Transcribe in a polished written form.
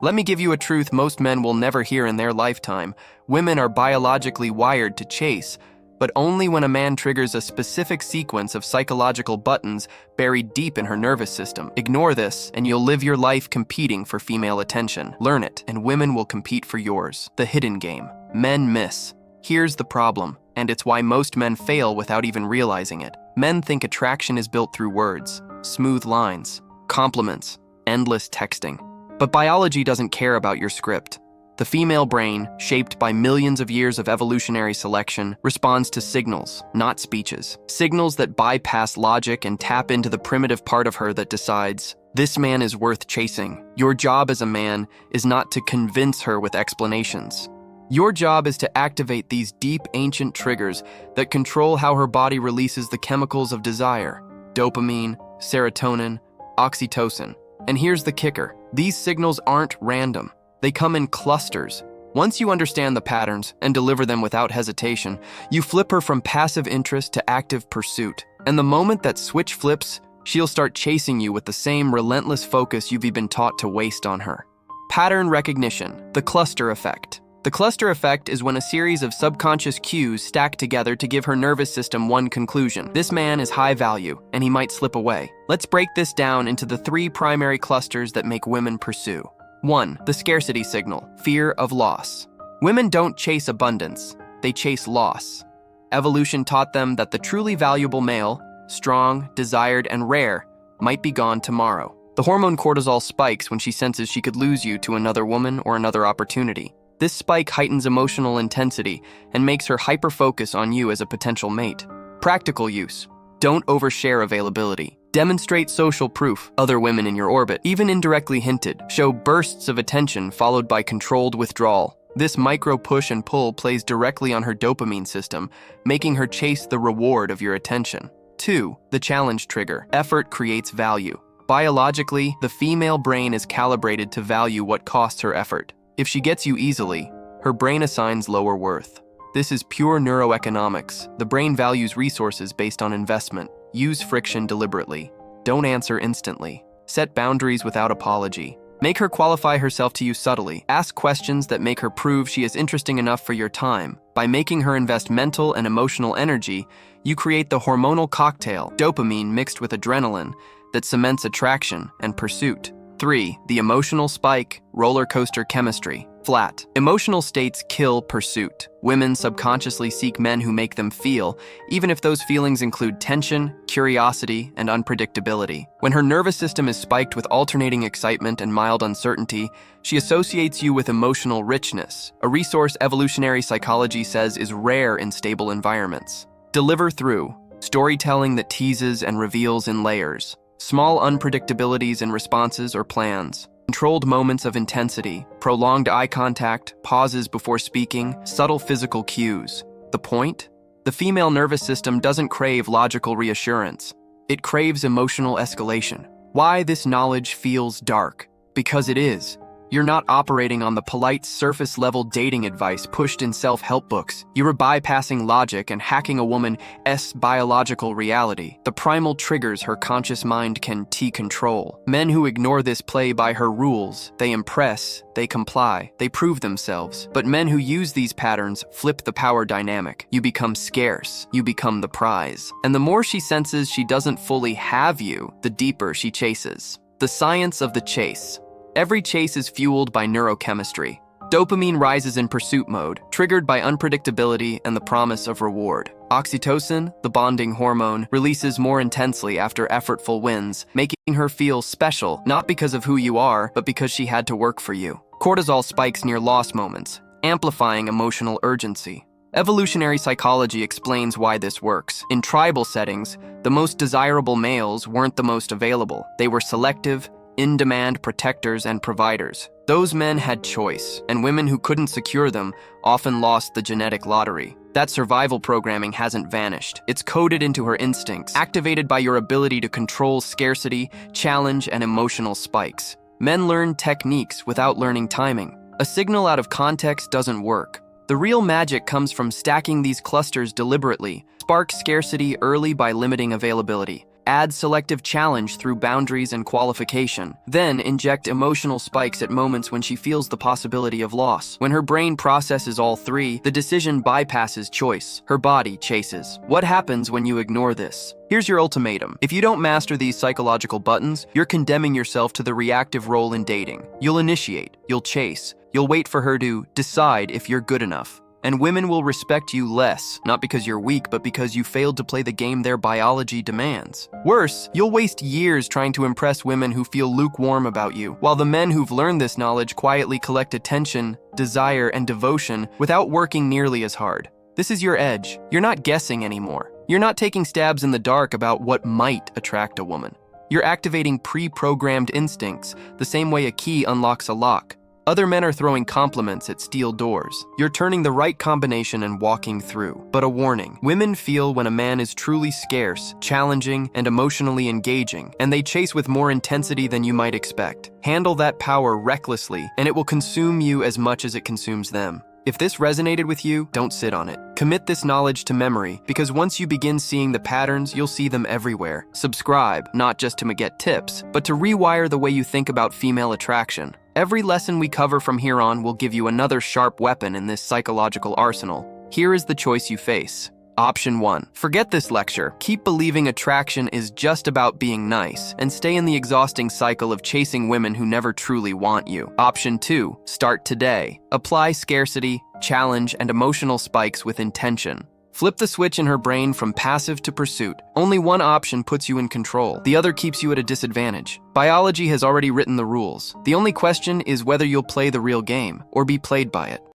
Let me give you a truth most men will never hear in their lifetime. Women are biologically wired to chase, but only when a man triggers a specific sequence of psychological buttons buried deep in her nervous system. Ignore this, and you'll live your life competing for female attention. Learn it, and women will compete for yours. The hidden game. Men miss. Here's the problem, and it's why most men fail without even realizing it. Men think attraction is built through words, smooth lines, compliments, endless texting. But biology doesn't care about your script. The female brain, shaped by millions of years of evolutionary selection, responds to signals, not speeches. Signals that bypass logic and tap into the primitive part of her that decides, this man is worth chasing. Your job as a man is not to convince her with explanations. Your job is to activate these deep, ancient triggers that control how her body releases the chemicals of desire: dopamine, serotonin, oxytocin. And here's the kicker. These signals aren't random. They come in clusters. Once you understand the patterns and deliver them without hesitation, you flip her from passive interest to active pursuit. And the moment that switch flips, she'll start chasing you with the same relentless focus you've been taught to waste on her. Pattern recognition, the cluster effect. The cluster effect is when a series of subconscious cues stack together to give her nervous system one conclusion. This man is high value, and he might slip away. Let's break this down into the 3 primary clusters that make women pursue. 1. The scarcity signal, fear of loss. Women don't chase abundance, they chase loss. Evolution taught them that the truly valuable male, strong, desired, and rare, might be gone tomorrow. The hormone cortisol spikes when she senses she could lose you to another woman or another opportunity. This spike heightens emotional intensity and makes her hyper-focus on you as a potential mate. Practical use. Don't overshare availability. Demonstrate social proof. Other women in your orbit, even indirectly hinted, show bursts of attention followed by controlled withdrawal. This micro push and pull plays directly on her dopamine system, making her chase the reward of your attention. 2. The challenge trigger. Effort creates value. Biologically, the female brain is calibrated to value what costs her effort. If she gets you easily, her brain assigns lower worth. This is pure neuroeconomics. The brain values resources based on investment. Use friction deliberately. Don't answer instantly. Set boundaries without apology. Make her qualify herself to you subtly. Ask questions that make her prove she is interesting enough for your time. By making her invest mental and emotional energy, you create the hormonal cocktail, dopamine mixed with adrenaline, that cements attraction and pursuit. 3. The emotional spike, roller coaster chemistry. Flat. Emotional states kill pursuit. Women subconsciously seek men who make them feel, even if those feelings include tension, curiosity, and unpredictability. When her nervous system is spiked with alternating excitement and mild uncertainty, she associates you with emotional richness, a resource evolutionary psychology says is rare in stable environments. Deliver through storytelling that teases and reveals in layers. Small unpredictabilities in responses or plans. Controlled moments of intensity, prolonged eye contact, pauses before speaking, subtle physical cues. The point? The female nervous system doesn't crave logical reassurance. It craves emotional escalation. Why this knowledge feels dark? Because it is. You're not operating on the polite surface-level dating advice pushed in self-help books. You're bypassing logic and hacking a woman's biological reality. The primal triggers her conscious mind can control. Men who ignore this play by her rules. They impress, they comply, they prove themselves. But men who use these patterns flip the power dynamic. You become scarce. You become the prize. And the more she senses she doesn't fully have you, the deeper she chases. The science of the chase. Every chase is fueled by neurochemistry. Dopamine rises in pursuit mode, triggered by unpredictability and the promise of reward. Oxytocin, the bonding hormone, releases more intensely after effortful wins, making her feel special, not because of who you are, but because she had to work for you. Cortisol spikes near loss moments, amplifying emotional urgency. Evolutionary psychology explains why this works. In tribal settings, the most desirable males weren't the most available. They were selective, in-demand protectors and providers. Those men had choice, and women who couldn't secure them often lost the genetic lottery. That survival programming hasn't vanished. It's coded into her instincts, activated by your ability to control scarcity, challenge, and emotional spikes. Men learn techniques without learning timing. A signal out of context doesn't work. The real magic comes from stacking these clusters deliberately. Spark scarcity early by limiting availability. Add selective challenge through boundaries and qualification. Then inject emotional spikes at moments when she feels the possibility of loss. When her brain processes all three, the decision bypasses choice. Her body chases. What happens when you ignore this? Here's your ultimatum. If you don't master these psychological buttons, you're condemning yourself to the reactive role in dating. You'll initiate, you'll chase, you'll wait for her to decide if you're good enough. And women will respect you less, not because you're weak, but because you failed to play the game their biology demands. Worse, you'll waste years trying to impress women who feel lukewarm about you, while the men who've learned this knowledge quietly collect attention, desire, and devotion without working nearly as hard. This is your edge. You're not guessing anymore. You're not taking stabs in the dark about what might attract a woman. You're activating pre-programmed instincts, the same way a key unlocks a lock. Other men are throwing compliments at steel doors. You're turning the right combination and walking through. But a warning, women feel when a man is truly scarce, challenging, and emotionally engaging, and they chase with more intensity than you might expect. Handle that power recklessly, and it will consume you as much as it consumes them. If this resonated with you, don't sit on it. Commit this knowledge to memory, because once you begin seeing the patterns, you'll see them everywhere. Subscribe, not just to get tips, but to rewire the way you think about female attraction. Every lesson we cover from here on will give you another sharp weapon in this psychological arsenal. Here is the choice you face. Option 1. Forget this lecture. Keep believing attraction is just about being nice, and stay in the exhausting cycle of chasing women who never truly want you. Option 2. Start today. Apply scarcity, challenge, and emotional spikes with intention. Flip the switch in her brain from passive to pursuit. Only one option puts you in control. The other keeps you at a disadvantage. Biology has already written the rules. The only question is whether you'll play the real game or be played by it.